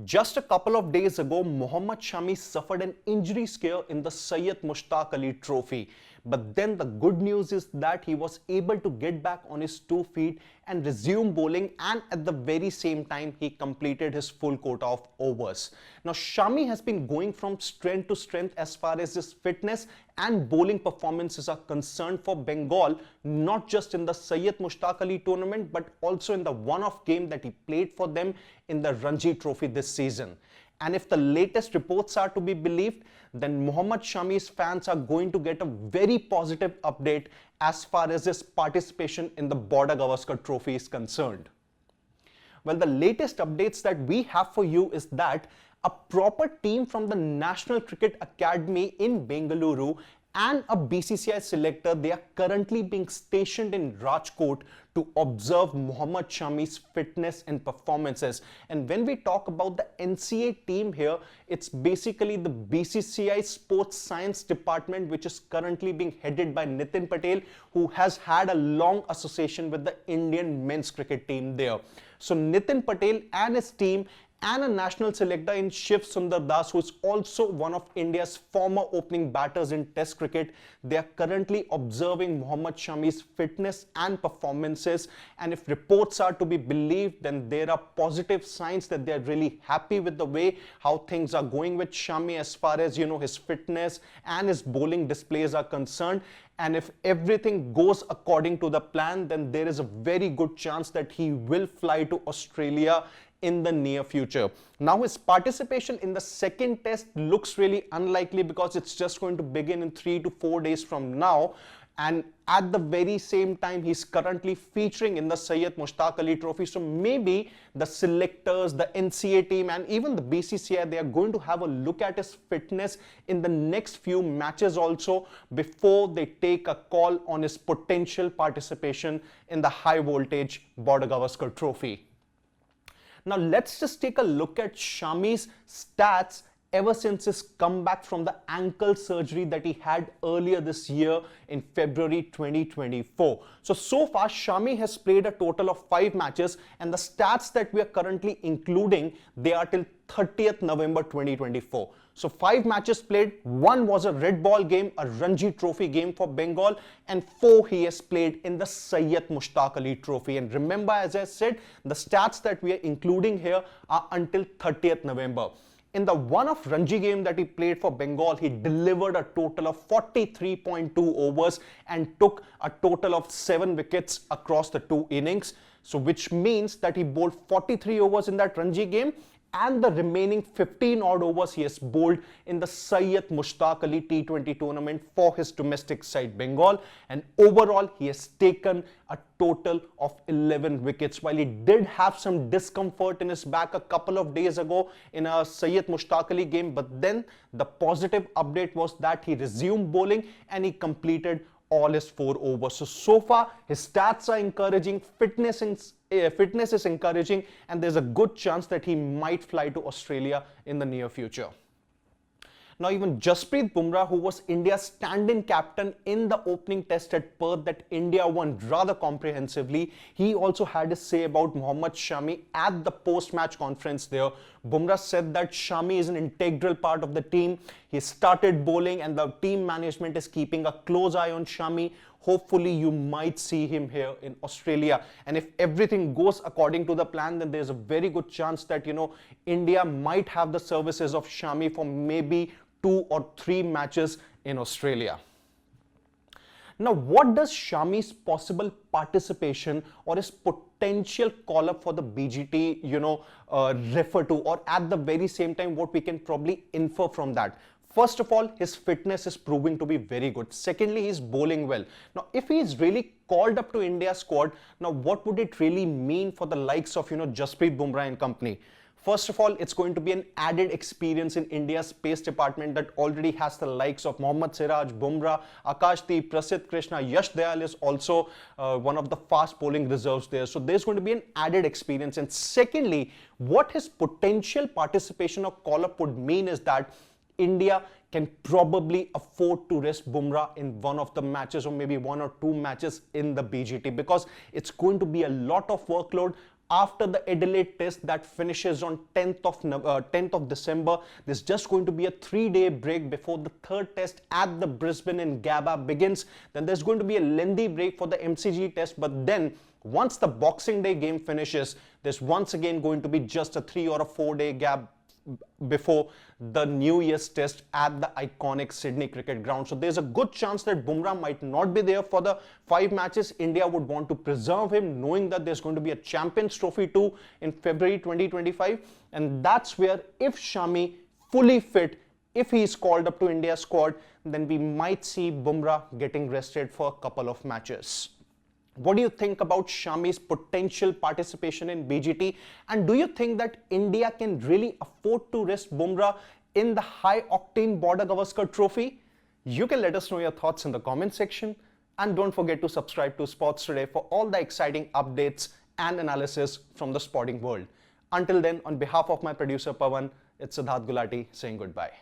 Just a couple of days ago, Mohammed Shami suffered an injury scare in the Syed Mushtaq Ali Trophy. But then the good news is that he was able to get back on his 2 feet and resume bowling, and at the very same time he completed his full quota of overs. Now Shami has been going from strength to strength as far as his fitness and bowling performances are concerned for Bengal, not just in the Syed Mushtaq Ali tournament but also in the one-off game that he played for them in the Ranji Trophy this season. And if the latest reports are to be believed, then Mohammed Shami's fans are going to get a very positive update as far as his participation in the Border-Gavaskar Trophy is concerned. Well, the latest updates that we have for you is that a proper team from the National Cricket Academy in Bengaluru and a BCCI selector, they are currently being stationed in Rajkot to observe Mohammed Shami's fitness and performances. And when we talk about the NCA team here, it's basically the BCCI Sports Science Department, which is currently being headed by Nitin Patel, who has had a long association with the Indian men's cricket team there. So Nitin Patel and his team and a national selector in Shiv Sundar Das, who is also one of India's former opening batters in Test cricket. They are currently observing Mohammed Shami's fitness and performances, and if reports are to be believed, then there are positive signs that they are really happy with the way how things are going with Shami as far as his fitness and his bowling displays are concerned. And if everything goes according to the plan, then there is a very good chance that he will fly to Australia in the near future. Now his participation in the second test looks really unlikely because it's just going to begin in 3 to 4 days from now. And at the very same time, he's currently featuring in the Syed Mushtaq Ali Trophy. So maybe the selectors, the NCA team and even the BCCI, they are going to have a look at his fitness in the next few matches also before they take a call on his potential participation in the high voltage Border-Gavaskar Trophy. Now let's just take a look at Shami's stats ever since his comeback from the ankle surgery that he had earlier this year in February 2024. So far Shami has played a total of 5 matches, and the stats that we are currently including, they are till 30th November 2024. So 5 matches played, 1 was a red ball game, a Ranji Trophy game for Bengal, and 4 he has played in the Syed Mushtaq Ali Trophy. And remember, as I said, the stats that we are including here are until 30th November. In the one-off Ranji game that he played for Bengal, he delivered a total of 43.2 overs and took a total of 7 wickets across the 2 innings. So which means that he bowled 43 overs in that Ranji game, and the remaining 15 odd overs he has bowled in the Syed Mushtaq Ali T20 tournament for his domestic side Bengal. And overall he has taken a total of 11 wickets. While he did have some discomfort in his back a couple of days ago in a Syed Mushtaq Ali game, but then the positive update was that he resumed bowling and he completed all his 4 overs. So far his stats are encouraging, fitness is encouraging, and there's a good chance that he might fly to Australia in the near future. Now even Jasprit Bumrah, who was India's stand-in captain in the opening test at Perth that India won rather comprehensively, he also had his say about Mohammed Shami at the post-match conference there. Bumrah said that Shami is an integral part of the team. He started bowling and the team management is keeping a close eye on Shami. Hopefully you might see him here in Australia. And if everything goes according to the plan, then there's a very good chance that, India might have the services of Shami for maybe 2 or 3 matches in Australia. Now, what does Shami's possible participation or his potential call-up for the BGT, refer to, or at the very same time, what we can probably infer from that? First of all, his fitness is proving to be very good. Secondly, he's bowling well. Now, if he is really called up to India's squad, now what would it really mean for the likes of, Jasprit Bumrah and company? First of all, it's going to be an added experience in India's pace department that already has the likes of Mohammad Siraj, Bumrah, Akashdeep, Prasidh Krishna. Yash Dayal is also one of the fast bowling reserves there. So there's going to be an added experience. And secondly, what his potential participation or call-up would mean is that India can probably afford to rest Bumrah in one of the matches or maybe 1 or 2 matches in the BGT, because it's going to be a lot of workload after the Adelaide test that finishes on 10th of December. There's just going to be a 3-day break before the third test at the Brisbane in Gabba begins. Then there's going to be a lengthy break for the MCG test, but then once the Boxing Day game finishes, there's once again going to be just a 3 or a 4-day gap before the New Year's test at the iconic Sydney Cricket Ground. So there's a good chance that Bumrah might not be there for the 5 matches. India would want to preserve him, knowing that there's going to be a Champions Trophy too in February 2025. And that's where, if Shami fully fit, if he is called up to India's squad, then we might see Bumrah getting rested for a couple of matches. What do you think about Shami's potential participation in BGT? And do you think that India can really afford to rest Bumrah in the high-octane Border-Gavaskar Trophy? You can let us know your thoughts in the comment section. And don't forget to subscribe to Sports Today for all the exciting updates and analysis from the sporting world. Until then, on behalf of my producer Pawan, it's Siddharth Gulati saying goodbye.